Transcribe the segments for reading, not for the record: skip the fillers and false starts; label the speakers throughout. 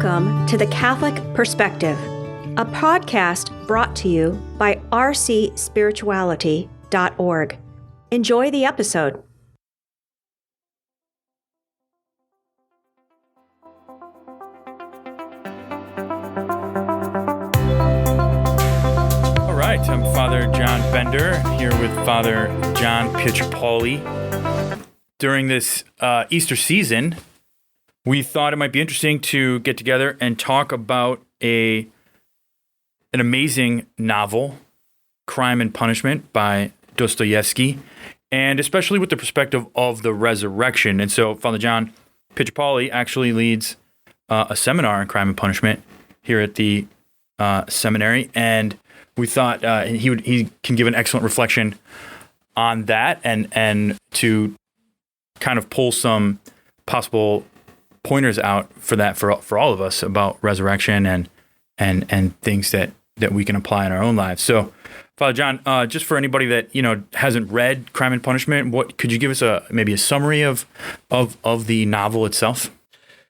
Speaker 1: Welcome to The Catholic Perspective, a podcast brought to you by rcspirituality.org. Enjoy the episode.
Speaker 2: All right, I'm Father John Bender here with Father John Pietropaoli. During this Easter season, we thought it might be interesting to get together and talk about an amazing novel, Crime and Punishment by Dostoevsky, and especially with the perspective of the resurrection. And so Father John Pietropaoli actually leads a seminar on crime and punishment here at the seminary, and we thought he can give an excellent reflection on that and to kind of pull some possible pointers out for that for all of us about resurrection and things that we can apply in our own lives. So, Father John, just for anybody that hasn't read Crime and Punishment, what could you give us maybe a summary of the novel itself?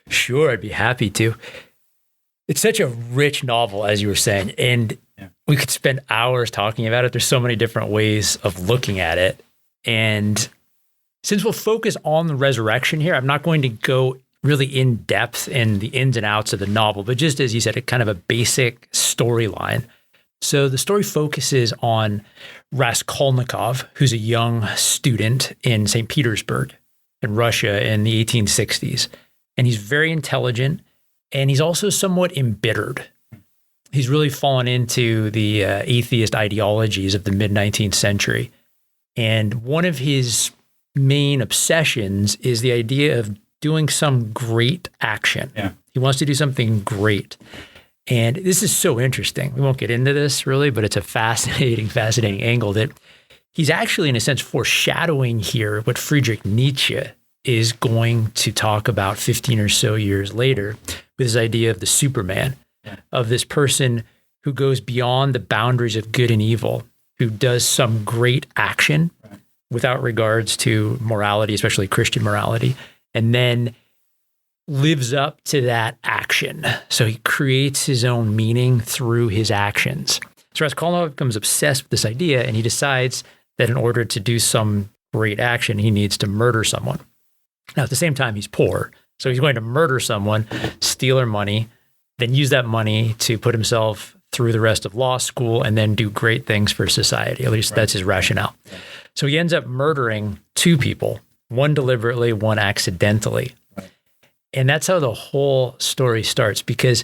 Speaker 3: Sure, I'd be happy to. It's such a rich novel, as you were saying, and we could spend hours talking about it. There's so many different ways of looking at it, and since we'll focus on the resurrection here, I'm not going to go really in depth in the ins and outs of the novel, but just as you said, a kind of a basic storyline. So the story focuses on Raskolnikov, who's a young student in St. Petersburg in Russia in the 1860s. And he's very intelligent, and he's also somewhat embittered. He's really fallen into the atheist ideologies of the mid-19th century. And one of his main obsessions is the idea of doing some great action. Yeah. He wants to do something great. And this is so interesting. We won't get into this really, but it's a fascinating angle that he's actually, in a sense, foreshadowing here what Friedrich Nietzsche is going to talk about 15 or so years later with his idea of the Superman, of this person who goes beyond the boundaries of good and evil, who does some great action without regards to morality, especially Christian morality, and then lives up to that action. So he creates his own meaning through his actions. So Raskolnikov becomes obsessed with this idea, and he decides that in order to do some great action, he needs to murder someone. Now, at the same time, he's poor. So he's going to murder someone, steal their money, then use that money to put himself through the rest of law school and then do great things for society. At least that's his rationale. So he ends up murdering two people, one deliberately, one accidentally. Right. And that's how the whole story starts, because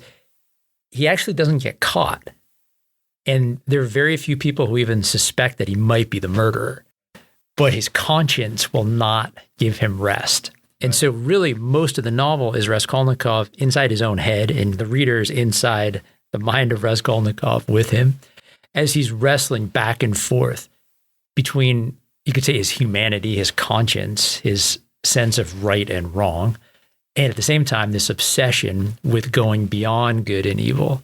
Speaker 3: he actually doesn't get caught. And there are very few people who even suspect that he might be the murderer. But his conscience will not give him rest. And so really most of the novel is Raskolnikov inside his own head, and the reader is inside the mind of Raskolnikov with him as he's wrestling back and forth between, you could say, his humanity, his conscience, his sense of right and wrong, and at the same time, this obsession with going beyond good and evil.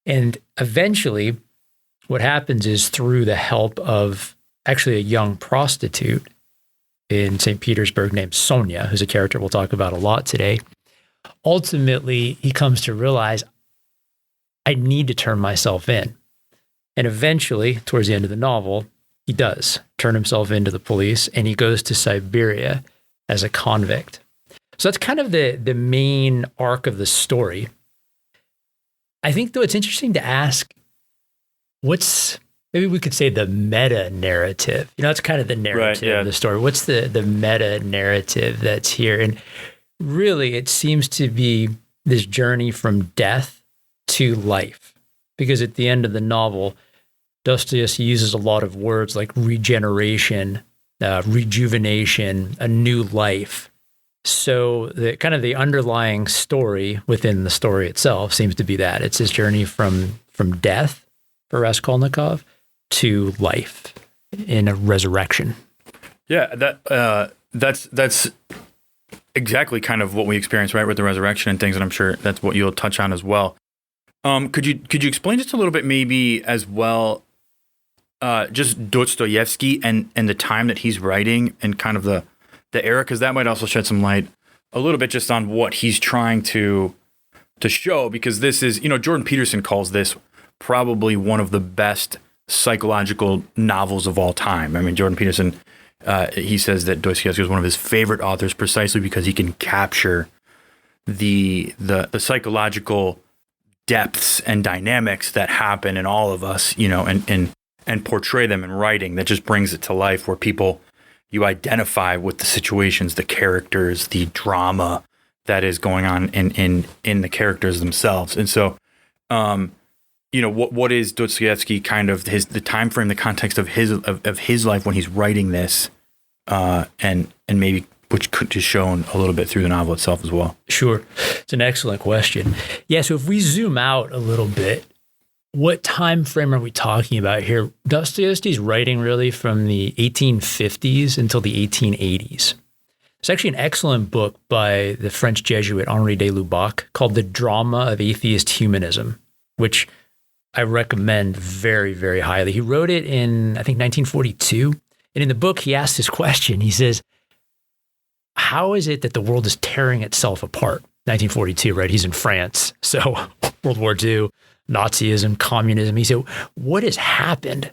Speaker 3: And eventually, what happens is, through the help of actually a young prostitute in St. Petersburg named Sonia, who's a character we'll talk about a lot today, ultimately, he comes to realize, I need to turn myself in. And eventually, towards the end of the novel, he does turn himself into the police, and he goes to Siberia as a convict. So that's kind of the main arc of the story. I think, though, it's interesting to ask, maybe we could say the meta-narrative. That's kind of the narrative of the story. What's the meta-narrative that's here? And really, it seems to be this journey from death to life. Because at the end of the novel, Dostoevsky uses a lot of words like regeneration, rejuvenation, a new life. So the kind of the underlying story within the story itself seems to be that. It's his journey from death for Raskolnikov to life in a resurrection.
Speaker 2: Yeah, that's exactly kind of what we experience, right, with the resurrection and things, and I'm sure that's what you'll touch on as well. Could you explain just a little bit maybe as well, just Dostoevsky and the time that he's writing and kind of the era, because that might also shed some light a little bit just on what he's trying to to show, because this is, Jordan Peterson calls this probably one of the best psychological novels of all time. I mean, Jordan Peterson, he says that Dostoevsky is one of his favorite authors precisely because he can capture the psychological depths and dynamics that happen in all of us, and portray them in writing that just brings it to life, where you identify with the situations, the characters, the drama that is going on in the characters themselves. And so, what is Dostoevsky kind of the time frame, the context of his life when he's writing this, and maybe which could be shown a little bit through the novel itself as well.
Speaker 3: Sure. It's an excellent question. Yeah, so if we zoom out a little bit, what time frame are we talking about here? Dostoevsky's writing really from the 1850s until the 1880s. It's actually an excellent book by the French Jesuit Henri de Lubac called The Drama of Atheist Humanism, which I recommend very, very highly. He wrote it in, I think, 1942. And in the book, he asks this question. He says, how is it that the world is tearing itself apart? 1942, right? He's in France. So World War II, Nazism, communism. He said, what has happened?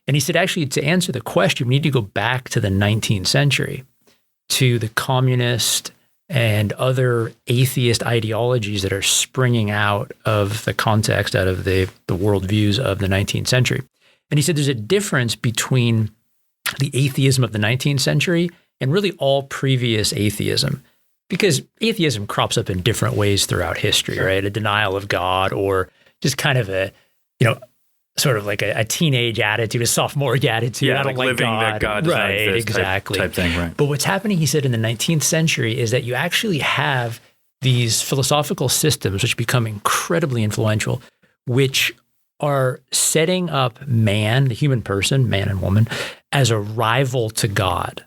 Speaker 3: And he said, actually, to answer the question, we need to go back to the 19th century, to the communist and other atheist ideologies that are springing out of the context, out of the worldviews of the 19th century. And he said there's a difference between the atheism of the 19th century and really all previous atheism, because atheism crops up in different ways throughout history, right? A denial of God, or just kind of a, sort of like a teenage attitude, a sophomoric attitude.
Speaker 2: Yeah,
Speaker 3: I don't like
Speaker 2: living
Speaker 3: God.
Speaker 2: that God does not
Speaker 3: right,
Speaker 2: exist
Speaker 3: exactly.
Speaker 2: type thing, right?
Speaker 3: But what's happening, he said, in the 19th century is that you actually have these philosophical systems which become incredibly influential, which are setting up man, the human person, man and woman, as a rival to God.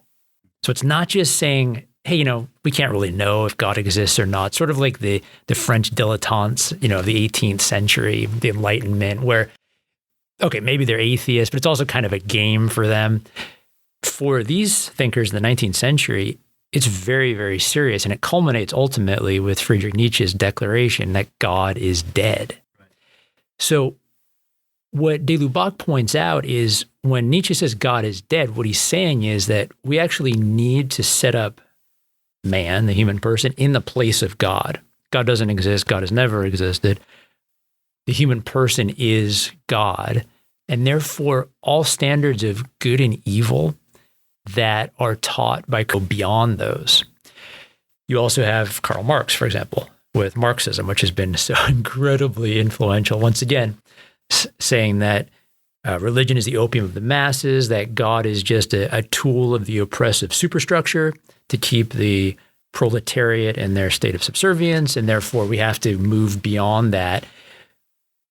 Speaker 3: So it's not just saying, hey, we can't really know if God exists or not, sort of like the French dilettantes, of the 18th century, the Enlightenment, where, okay, maybe they're atheists, but it's also kind of a game for them. For these thinkers in the 19th century, it's very, very serious, and it culminates ultimately with Friedrich Nietzsche's declaration that God is dead. Right. So what de Lubac points out is when Nietzsche says God is dead, what he's saying is that we actually need to set up man, the human person, in the place of God. God doesn't exist. God has never existed. The human person is God. And therefore, all standards of good and evil that are taught by go beyond those. You also have Karl Marx, for example, with Marxism, which has been so incredibly influential. Once again, saying that religion is the opium of the masses, that God is just a tool of the oppressive superstructure to keep the proletariat in their state of subservience, and therefore we have to move beyond that.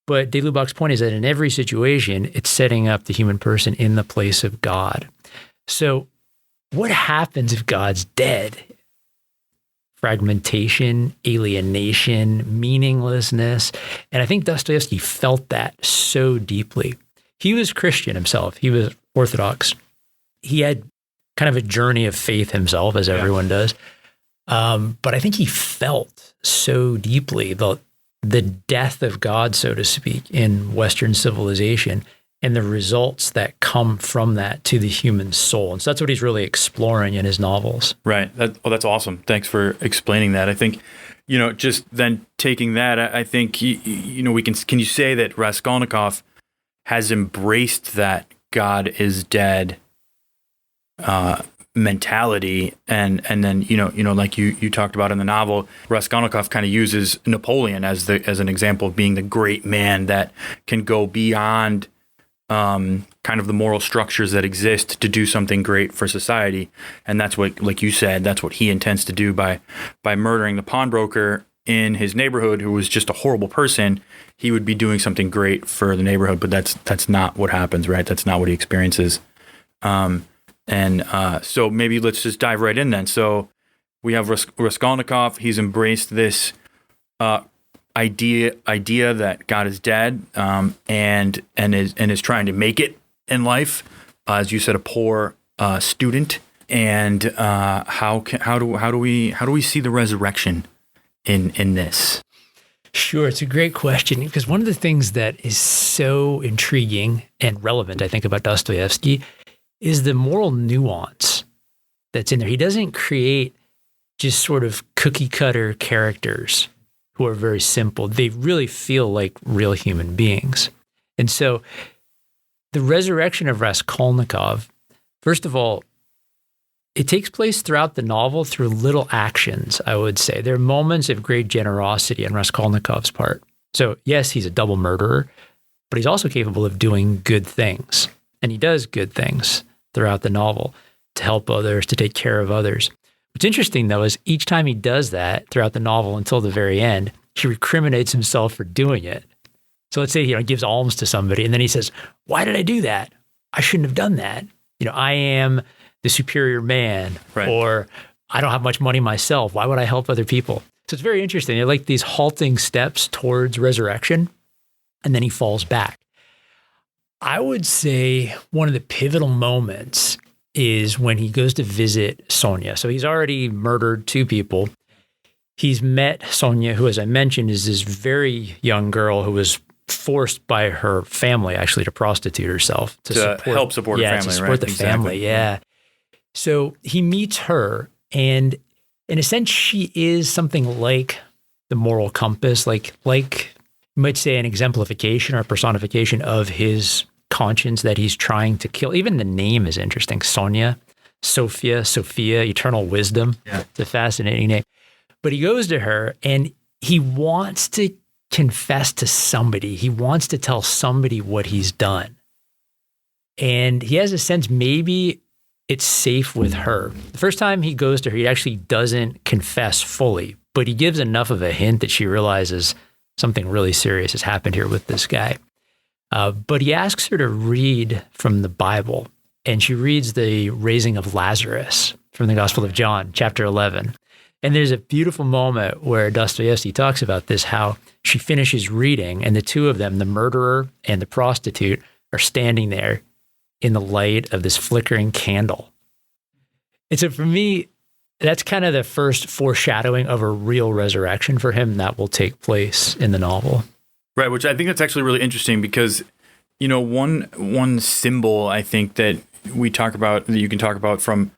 Speaker 3: But de Lubac's point is that in every situation, it's setting up the human person in the place of God. So what happens if God's dead? Fragmentation, alienation, meaninglessness. And I think Dostoevsky felt that so deeply. He was Christian himself. He was Orthodox. He had kind of a journey of faith himself, as everyone does. But I think he felt so deeply the death of God, so to speak, in Western civilization and the results that come from that to the human soul. And so that's what he's really exploring in his novels.
Speaker 2: Right. That's awesome. Thanks for explaining that. I think, just then taking that, I think, can you say that Raskolnikov has embraced that God is dead mentality, and then like you talked about in the novel, Raskolnikov kind of uses Napoleon as an example of being the great man that can go beyond kind of the moral structures that exist to do something great for society. And that's what, like you said, that's what he intends to do by murdering the pawnbroker in his neighborhood, who was just a horrible person. He would be doing something great for the neighborhood, but that's not what happens, right? That's not what he experiences. So maybe let's just dive right in then. So we have Raskolnikov. He's embraced this idea that God is dead, and is trying to make it in life. As you said, a poor student. And how do we see the resurrection in this?
Speaker 3: Sure, it's a great question because one of the things that is so intriguing and relevant, I think, about Dostoevsky is the moral nuance that's in there. He doesn't create just sort of cookie cutter characters who are very simple. They really feel like real human beings. And so the resurrection of Raskolnikov, first of all, it takes place throughout the novel through little actions, I would say. There are moments of great generosity on Raskolnikov's part. So yes, he's a double murderer, but he's also capable of doing good things. And he does good things throughout the novel to help others, to take care of others. What's interesting, though, is each time he does that throughout the novel until the very end, he recriminates himself for doing it. So let's say he gives alms to somebody, and then he says, why did I do that? I shouldn't have done that. I am the superior man,
Speaker 2: right.
Speaker 3: Or I don't have much money myself. Why would I help other people? So it's very interesting. They're like these halting steps towards resurrection, and then he falls back. I would say one of the pivotal moments is when he goes to visit Sonia. So he's already murdered 2 people. He's met Sonia, who, as I mentioned, is this very young girl who was forced by her family actually to prostitute herself to
Speaker 2: help support her family,
Speaker 3: to support
Speaker 2: right?
Speaker 3: the family, yeah. So he meets her, and in a sense, she is something like the moral compass, like you might say an exemplification or a personification of his conscience that he's trying to kill. Even the name is interesting. Sonia, Sophia, eternal wisdom.
Speaker 2: Yeah.
Speaker 3: It's a fascinating name. But he goes to her and he wants to confess to somebody. He wants to tell somebody what he's done. And he has a sense maybe it's safe with her. The first time he goes to her, he actually doesn't confess fully, but he gives enough of a hint that she realizes something really serious has happened here with this guy. But he asks her to read from the Bible, and she reads the raising of Lazarus from the Gospel of John, chapter 11. And there's a beautiful moment where Dostoevsky talks about this, how she finishes reading, and the 2 of them, the murderer and the prostitute, are standing there in the light of this flickering candle. And so for me, that's kind of the first foreshadowing of a real resurrection for him that will take place in the novel.
Speaker 2: Right, which I think that's actually really interesting because, one symbol I think that we talk about, that you can talk about from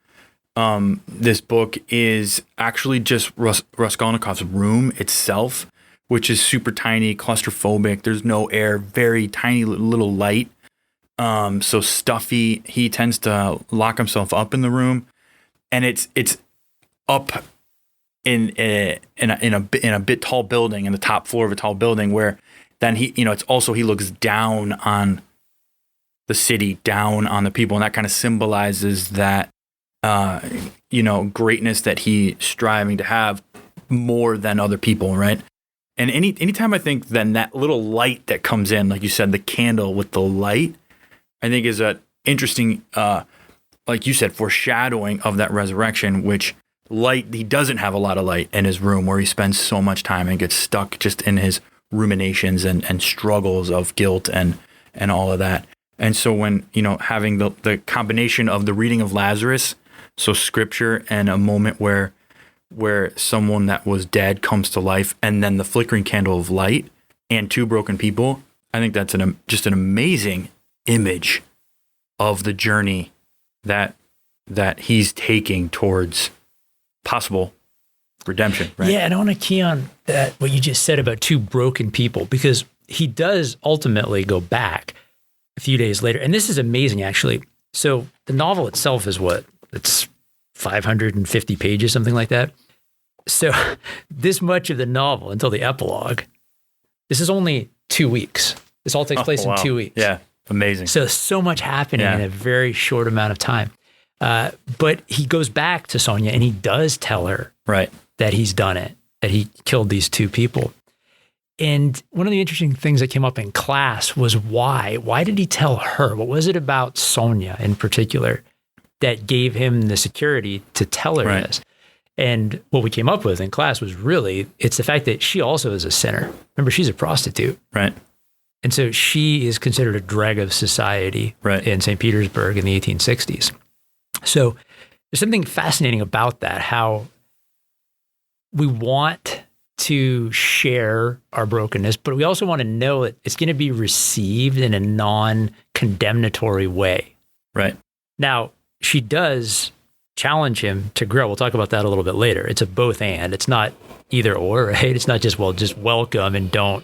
Speaker 2: this book is actually just Raskolnikov's room itself, which is super tiny, claustrophobic. There's no air, very tiny little light. So stuffy. He tends to lock himself up in the room, and it's up in a bit tall building, in the top floor of a tall building, where then he looks down on the city, down on the people, and that kind of symbolizes that greatness that he's striving to have more than other people, right? And anytime I think then that little light that comes in, like you said, the candle with the light, I think is a interesting, like you said, foreshadowing of that resurrection, which light, he doesn't have a lot of light in his room where he spends so much time and gets stuck just in his ruminations and struggles of guilt and all of that. And so when, having the combination of the reading of Lazarus, so scripture, and a moment where someone that was dead comes to life, and then the flickering candle of light and 2 broken people, I think that's just an amazing image of the journey that he's taking towards possible redemption, right?
Speaker 3: Yeah, and I want to key on that, what you just said about 2 broken people, because he does ultimately go back a few days later. And this is amazing, actually. So the novel itself is it's 550 pages, something like that. So this much of the novel until the epilogue, this is only 2 weeks. This all takes place in 2 weeks.
Speaker 2: Yeah, amazing.
Speaker 3: So much happening in a very short amount of time. But he goes back to Sonia and he does tell her that he's done it, that he killed these 2 people. And one of the interesting things that came up in class was why? Why did he tell her? What was it about Sonia in particular that gave him the security to tell her this? And what we came up with in class was really, it's the fact that she also is a sinner. Remember, she's a prostitute.
Speaker 2: Right.
Speaker 3: And so she is considered a dreg of society in St. Petersburg in the 1860s. So there's something fascinating about that, how we want to share our brokenness, but we also want to know that it's going to be received in a non-condemnatory way.
Speaker 2: Right.
Speaker 3: Now, she does challenge him to grow. We'll talk about that a little bit later. It's a both and. It's not either or, right? It's not just, well, just welcome and don't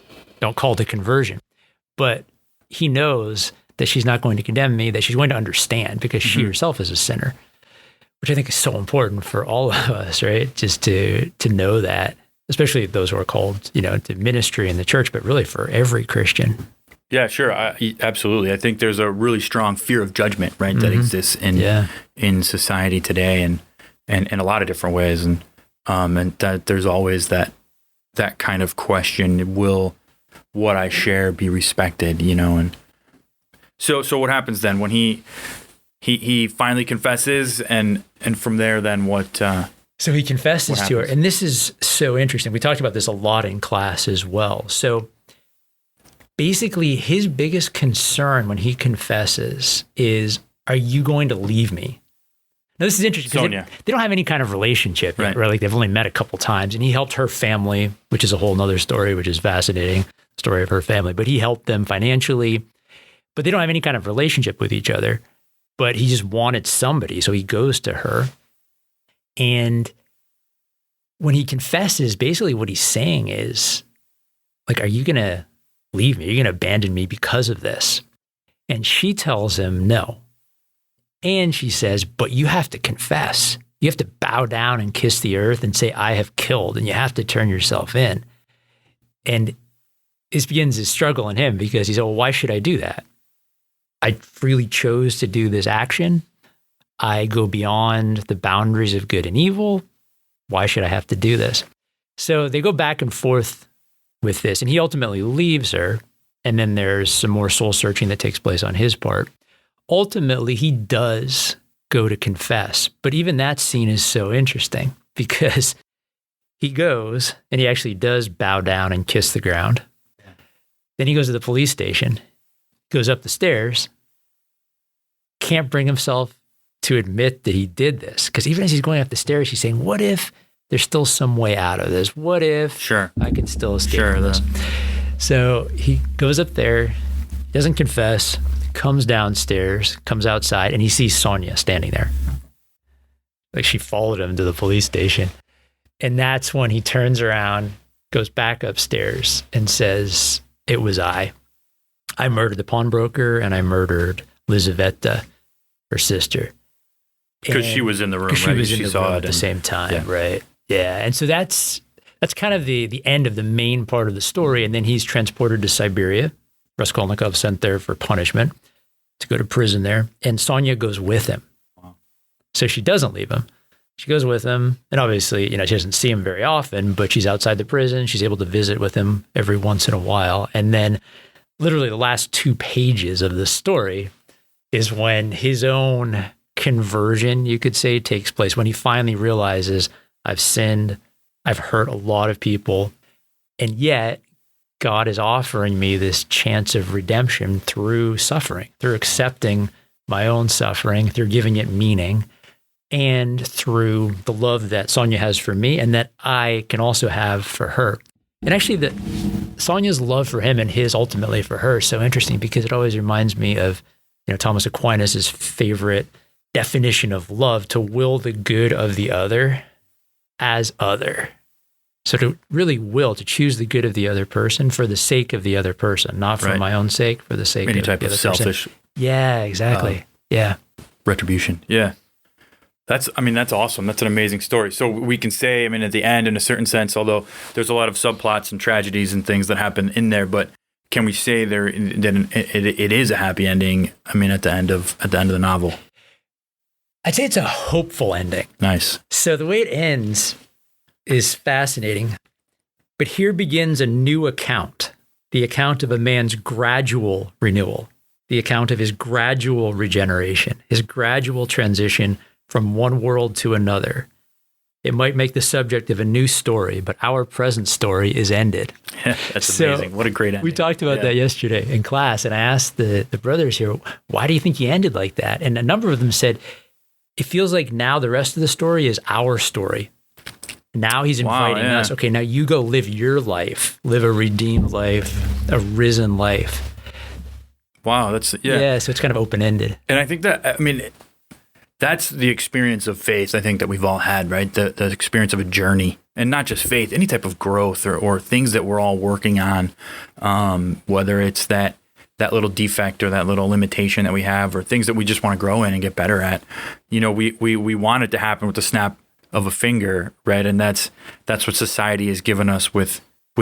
Speaker 3: call to conversion. But he knows that she's not going to condemn me, that she's going to understand because she herself is a sinner, which I think is so important for all of us, right? Just to know that, especially those who are called, to ministry in the church, but really for every Christian.
Speaker 2: Yeah, sure. Absolutely. I think there's a really strong fear of judgment, right, that exists in society today and in a lot of different ways. And that there's always that kind of question, will what I share be respected, and so what happens then when he finally confesses and from there then what
Speaker 3: so he confesses to her, and this is so interesting. We talked about this a lot in class as well. So basically his biggest concern when he confesses is, are you going to leave me? Now, this is interesting because they don't have any kind of relationship, right? Like they've only met a couple times, and he helped her family, which is a whole nother story, which is fascinating, story of her family, but he helped them financially, but they don't have any kind of relationship with each other, but he just wanted somebody. So he goes to her, and when he confesses, basically what he's saying is like, are you going to leave me? Are you going to abandon me because of this? And she tells him no. And she says, but you have to confess. You have to bow down and kiss the earth and say, I have killed, and you have to turn yourself in. And this begins his struggle in him because he said, well, why should I do that? I freely chose to do this action. I go beyond the boundaries of good and evil. Why should I have to do this? So they go back and forth with this, and he ultimately leaves her. And then there's some more soul searching that takes place on his part. Ultimately, he does go to confess, but even that scene is so interesting because he goes and he actually does bow down and kiss the ground. Then he goes to the police station, goes up the stairs, can't bring himself to admit that he did this. Because even as he's going up the stairs, he's saying, what if there's still some way out of this? What if I can still escape from this? So he goes up there, doesn't confess, comes downstairs, comes outside, and he sees Sonia standing there. Like she followed him to the police station. And that's when he turns around, goes back upstairs and says, it was I. I murdered the pawnbroker and I murdered Lizaveta, her sister.
Speaker 2: Because she was in the room, right?
Speaker 3: She was in the room at the same time, right? Yeah. And so that's kind of the end of the main part of the story. And then he's transported to Siberia. Raskolnikov sent there for punishment to go to prison there. And Sonia goes with him. Wow. So she doesn't leave him. She goes with him. And obviously, she doesn't see him very often, but she's outside the prison. She's able to visit with him every once in a while. And then literally the last 2 pages of the story is when his own conversion, you could say, takes place. When he finally realizes, I've sinned, I've hurt a lot of people, and yet God is offering me this chance of redemption through suffering, through accepting my own suffering, through giving it meaning, and through the love that Sonia has for me and that I can also have for her. And actually, Sonia's love for him and his ultimately for her is so interesting because it always reminds me of Thomas Aquinas' favorite definition of love, to will the good of the other as other. So to really to choose the good of the other person for the sake of the other person, not for my own sake, for the sake of the other person. Any type of selfish. Yeah, exactly.
Speaker 2: Retribution. Yeah. That's awesome. That's an amazing story. So we can say, at the end, in a certain sense, although there's a lot of subplots and tragedies and things that happen in there, but can we say that it is a happy ending? At the end of the novel,
Speaker 3: I'd say it's a hopeful ending.
Speaker 2: Nice.
Speaker 3: So the way it ends is fascinating, but here begins a new account, the account of a man's gradual renewal, the account of his gradual regeneration, his gradual transition from one world to another. It might make the subject of a new story, but our present story is ended.
Speaker 2: That's amazing. What a great ending.
Speaker 3: We talked about that yesterday in class, and I asked the brothers here, why do you think you ended like that? And a number of them said, it feels like now the rest of the story is our story. Now he's inviting
Speaker 2: yeah.
Speaker 3: us, okay, now you go live your life, live a redeemed life, a risen life.
Speaker 2: Wow, that's
Speaker 3: Yeah, so it's kind of open-ended.
Speaker 2: And I think that, I mean, that's the experience of faith, I think, that we've all had, right? The experience of a journey, and not just faith, any type of growth or things that we're all working on, whether it's that little defect or that little limitation that we have, or things that we just want to grow in and get better at. You know, we want it to happen with the snap of a finger, right? And that's what society has given us with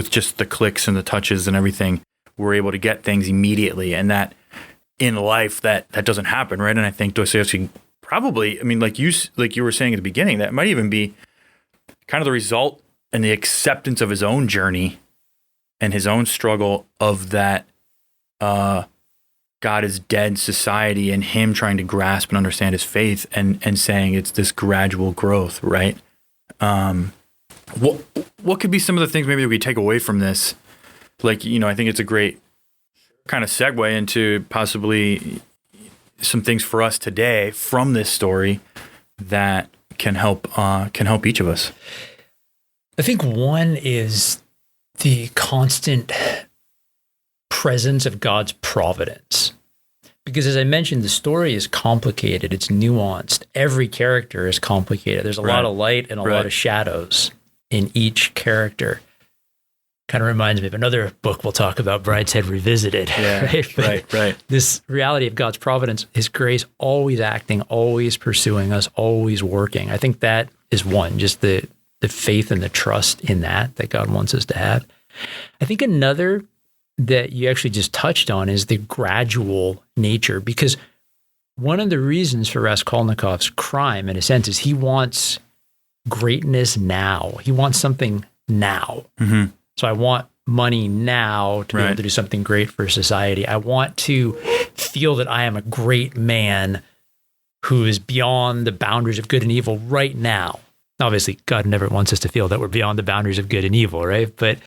Speaker 2: just the clicks and the touches and everything. We're able to get things immediately, and that in life that doesn't happen, right? And I think Dostoevsky probably, I mean, like you were saying at the beginning, that might even be kind of the result and the acceptance of his own journey and his own struggle of that God is dead society, and him trying to grasp and understand his faith and saying it's this gradual growth, right? What could be some of the things maybe that we take away from this? Like, you know, I think it's a great kind of segue into possibly some things for us today from this story that can help each of us.
Speaker 3: I think one is the constant presence of God's providence. Because as I mentioned, the story is complicated. It's nuanced. Every character is complicated. There's a lot of light and a lot of shadows in each character. Kind of reminds me of another book we'll talk about, Brideshead Revisited.
Speaker 2: Yeah, right.
Speaker 3: This reality of God's providence, his grace always acting, always pursuing us, always working. I think that is one, just the faith and the trust in that God wants us to have. I think another that you actually just touched on is the gradual nature, because one of the reasons for Raskolnikov's crime, in a sense, is he wants greatness now. He wants something now. Mm-hmm. So I want money now to be able to do something great for society. I want to feel that I am a great man who is beyond the boundaries of good and evil right now. Obviously, God never wants us to feel that we're beyond the boundaries of good and evil, right? But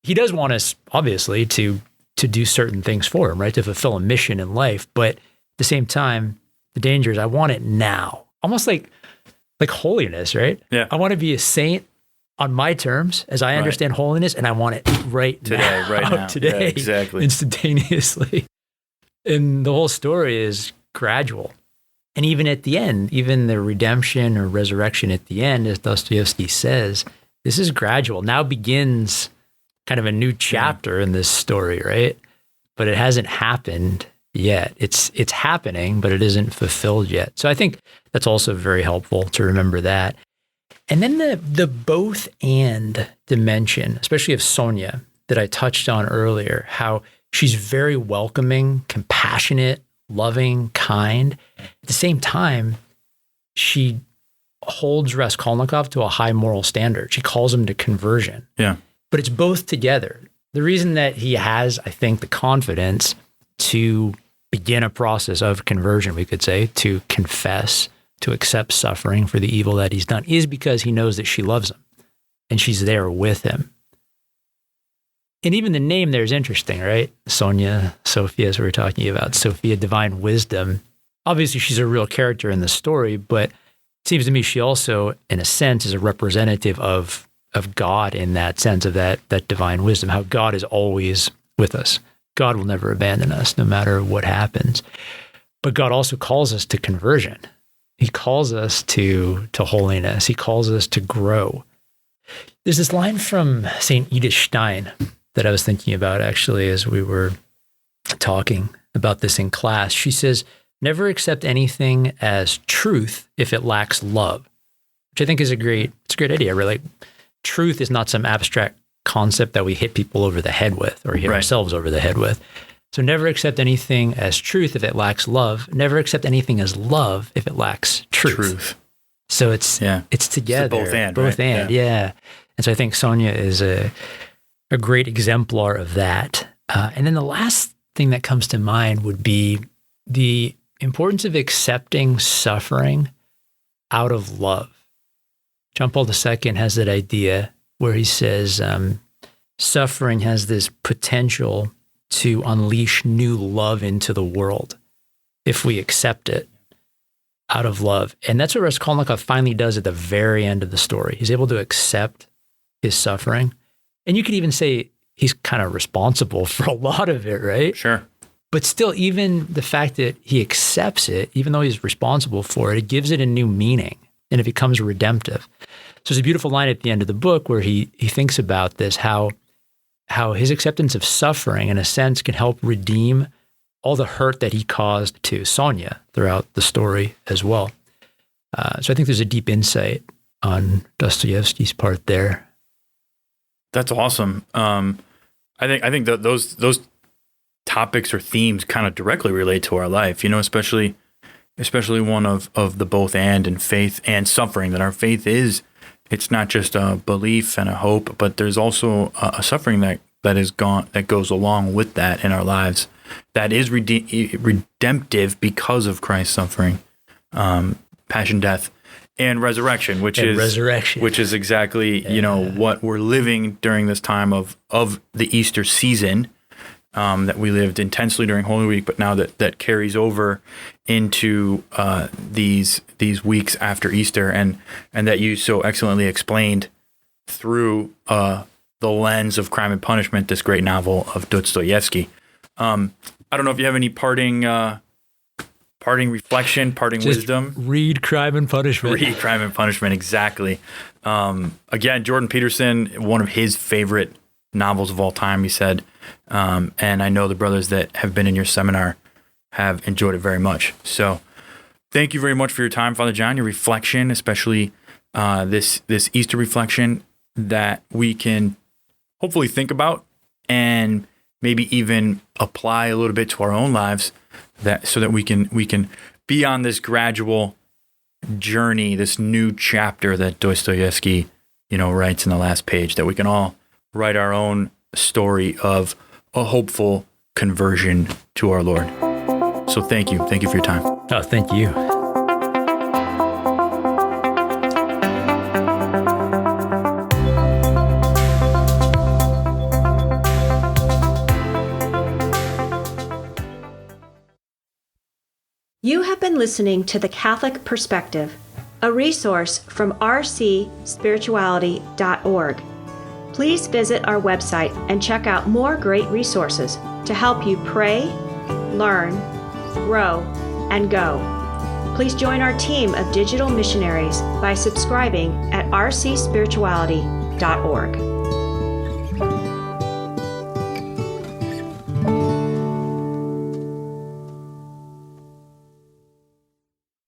Speaker 3: he does want us, obviously, to do certain things for him, right? To fulfill a mission in life. But at the same time, the danger is I want it now. Almost like holiness, right?
Speaker 2: Yeah.
Speaker 3: I want to be a saint on my terms, as I understand holiness, and I want it
Speaker 2: today,
Speaker 3: today,
Speaker 2: yeah, exactly,
Speaker 3: instantaneously. And the whole story is gradual. And even at the end, even the redemption or resurrection at the end, as Dostoevsky says, this is gradual. Now begins kind of a new chapter in this story, right? But it hasn't happened yet. It's happening, but it isn't fulfilled yet. So I think that's also very helpful to remember that. And then the both and dimension, especially of Sonia, that I touched on earlier, how she's very welcoming, compassionate, loving, kind. At the same time, she holds Raskolnikov to a high moral standard. She calls him to conversion.
Speaker 2: Yeah.
Speaker 3: But it's both together. The reason that he has, I think, the confidence to begin a process of conversion, we could say, to confess, to accept suffering for the evil that he's done, is because he knows that she loves him and she's there with him. And even the name there is interesting, right? Sonia, Sophia, as we were talking about, Sophia, divine wisdom. Obviously, she's a real character in the story, but it seems to me she also, in a sense, is a representative of God in that sense of that divine wisdom, how God is always with us. God will never abandon us, no matter what happens. But God also calls us to conversion. He calls us to holiness. He calls us to grow. There's this line from St. Edith Stein that I was thinking about actually as we were talking about this in class. She says, "Never accept anything as truth if it lacks love," which I think is a great idea, really. Truth is not some abstract concept that we hit people over the head with or hit ourselves over the head with. So never accept anything as truth if it lacks love. Never accept anything as love if it lacks truth. So it's together.
Speaker 2: It's both and,
Speaker 3: yeah. And so I think Sonia is a great exemplar of that. And then the last thing that comes to mind would be the importance of accepting suffering out of love. John Paul II has that idea where he says suffering has this potential to unleash new love into the world if we accept it. out of love. And that's what Raskolnikov finally does at the very end of the story. He's able to accept his suffering. And you could even say he's kind of responsible for a lot of it, right?
Speaker 2: Sure.
Speaker 3: But still, even the fact that he accepts it, even though he's responsible for it, it gives it a new meaning and it becomes redemptive. So there's a beautiful line at the end of the book where he thinks about this, how his acceptance of suffering, in a sense, can help redeem all the hurt that he caused to Sonia throughout the story as well. So I think there's a deep insight on Dostoevsky's part there.
Speaker 2: That's awesome. I think that those topics or themes kind of directly relate to our life, especially one of the both and faith and suffering, that our faith it's not just a belief and a hope, but there's also a suffering that goes along with that in our lives, that is redemptive because of Christ's suffering, passion, death, and resurrection, which is exactly what we're living during this time of the Easter season, that we lived intensely during Holy Week, but now that carries over into these weeks after Easter, and that you so excellently explained through the lens of Crime and Punishment, this great novel of Dostoevsky. I don't know if you have any parting reflection, parting wisdom.
Speaker 3: Read Crime and Punishment.
Speaker 2: Read Crime and Punishment, exactly. Again, Jordan Peterson, one of his favorite novels of all time, he said. And I know the brothers that have been in your seminar have enjoyed it very much. So thank you very much for your time, Father John, your reflection, especially this Easter reflection that we can hopefully think about and maybe even apply a little bit to our own lives, so that we can be on this gradual journey, this new chapter that Dostoevsky, writes in the last page, that we can all write our own story of a hopeful conversion to our Lord. So thank you for your time.
Speaker 3: Oh, thank you.
Speaker 1: You have been listening to The Catholic Perspective, a resource from rcspirituality.org. Please visit our website and check out more great resources to help you pray, learn, grow, and go. Please join our team of digital missionaries by subscribing at rcspirituality.org.